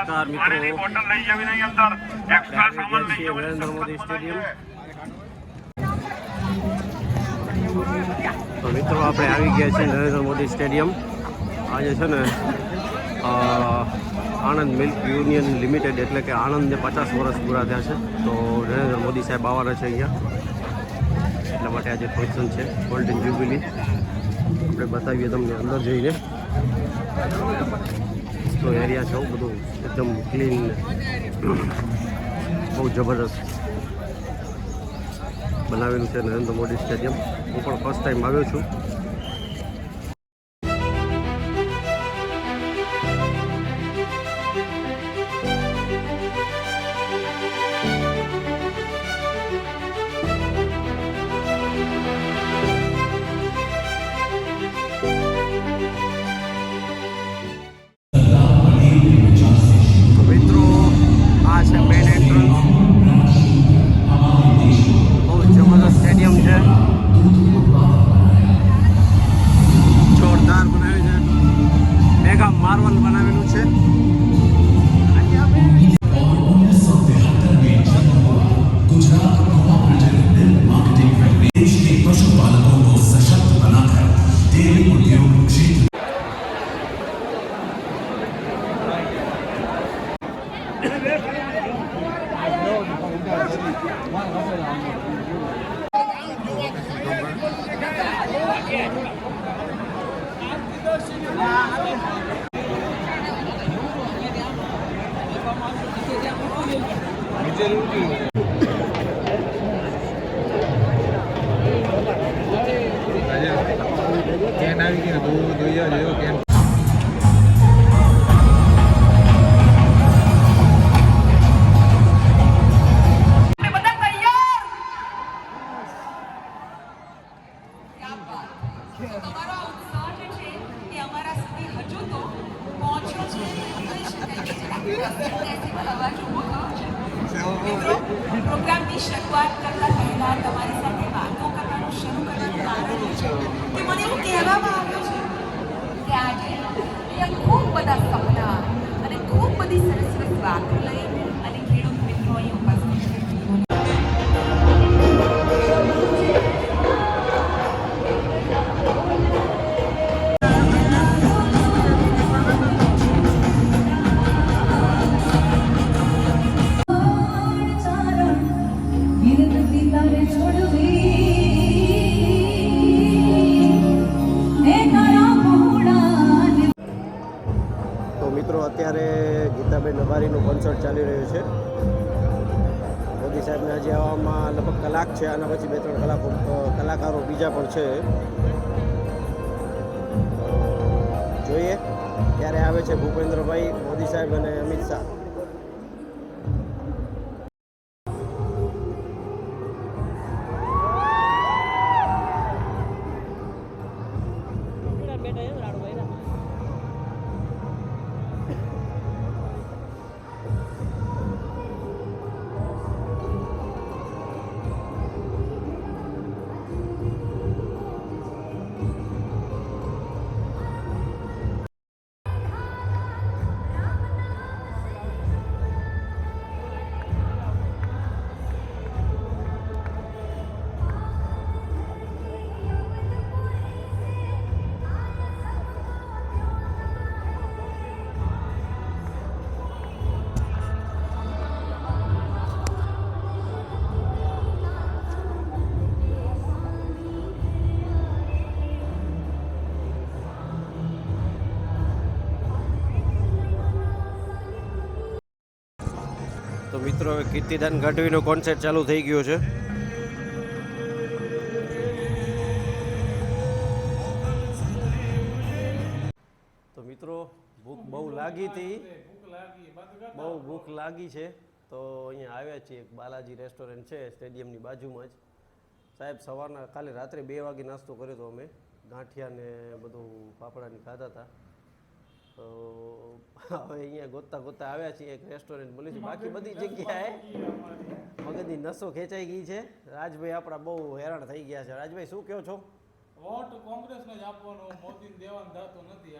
નમસ્કાર મિત્રો, નરેન્દ્ર મોદી સ્ટેડિયમ. તો મિત્રો આપણે આવી ગયા છીએ નરેન્દ્ર મોદી સ્ટેડિયમ. આજે છે ને આણંદ મિલ્ક યુનિયન લિમિટેડ એટલે કે આણંદને 50 વર્ષ પૂરા થયા છે. તો નરેન્દ્ર મોદી સાહેબ આવવાના છે અહીંયા, એટલા માટે આજે ફંક્શન છે ગોલ્ડન જ્યુબિલી. આપણે બતાવીએ તમને અંદર જઈને. તો એરિયા છે બધું એકદમ ક્લીન, બહુ જબરદસ્ત બનાવેલું છે નરેન્દ્ર મોદી સ્ટેડિયમ. હું પણ ફર્સ્ટ ટાઈમ આવ્યો છું. માર્વલ બનાવેલું છે. देश के पशुपालकों को सशक्त बनाकर डेयरी उद्योग क्षेत्र प्रोग्राम की शुरुआत करता पहला તમારી સાથે વાતો કરવાનું શરૂ કરવાનું કારણ છે કે મને એવું કહેવામાં આવ્યું છે કે આજે અહીંયા ખૂબ બધા સપના અને ખૂબ બધી સરસ સરસ વાતો લઈ અને ખેડૂત મિત્રો અહીં ઉપસ્થિત છે. મિત્રો અત્યારે ગીતાબેન રબારીનું કોન્સર્ટ ચાલી રહ્યું છે. મોદી સાહેબને હજી આવવામાં લગભગ કલાક છે. આના પછી 2-3 કલાકારો બીજા પણ છે. જોઈએ ત્યારે આવે છે ભૂપેન્દ્રભાઈ, મોદી સાહેબ અને અમિત શાહ. તો મિત્રો હવે કીર્તિદાન ગઢવીનો કોન્સર્ટ ચાલુ થઈ ગયો છે. તો મિત્રો ભૂખ બહુ લાગી હતી, બહુ ભૂખ લાગી છે. તો અહીંયા આવ્યા છીએ, એક બાલાજી રેસ્ટોરન્ટ છે સ્ટેડિયમની બાજુમાં જ. સાહેબ સવારના કાલે રાત્રે 2 વાગે નાસ્તો કર્યો હતો અમે. ગાંઠિયા ને બધું પાપડાની ખાધા હતા. તો હવે અહીંયા ગોતતા ગોતતા આવ્યા છીએ, એક રેસ્ટોરન્ટ મળ્યું છે. બાકી બધી જગ્યાએ મગજની નસો ખેંચાઈ ગઈ છે. રાજભાઈ આપણા બહુ હેરાન થઈ ગયા છે. રાજભાઈ શું કહો છો? વોટ કોંગ્રેસને જ આપવાનો, મોદીને દેવાનું થતું નથી.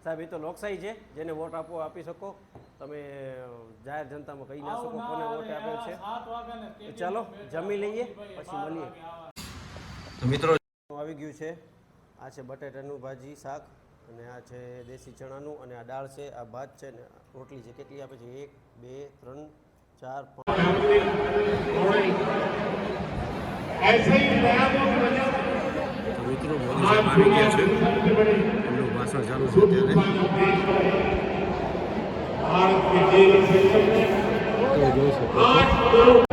સાહેબ એ તો લોકશાહી છે, જેને વોટ આપવો આપી શકો. તમે જાહેર જનતામાં કહી ના શકો કોને વોટ આપેલ છે. 7 વાગ્યાને તો સ્ટેડિયમ ચાલો જમી લઈએ પછી મળીએ. તો મિત્રો આવી ગયું છે. આ છે બટેટાનું ભાજી શાક અને આ છે દેશી ચણાનું અને આ દાળ છે, આ ભાત છે ને રોટલી છે. કેટલી આપે છે? 1 2 3 4 5. તો મિત્રો મોદી સાહેબ આવી ગયા છે, એમનું ભાષણ ચાલુ છે અત્યારે. જોઈ શકો છો.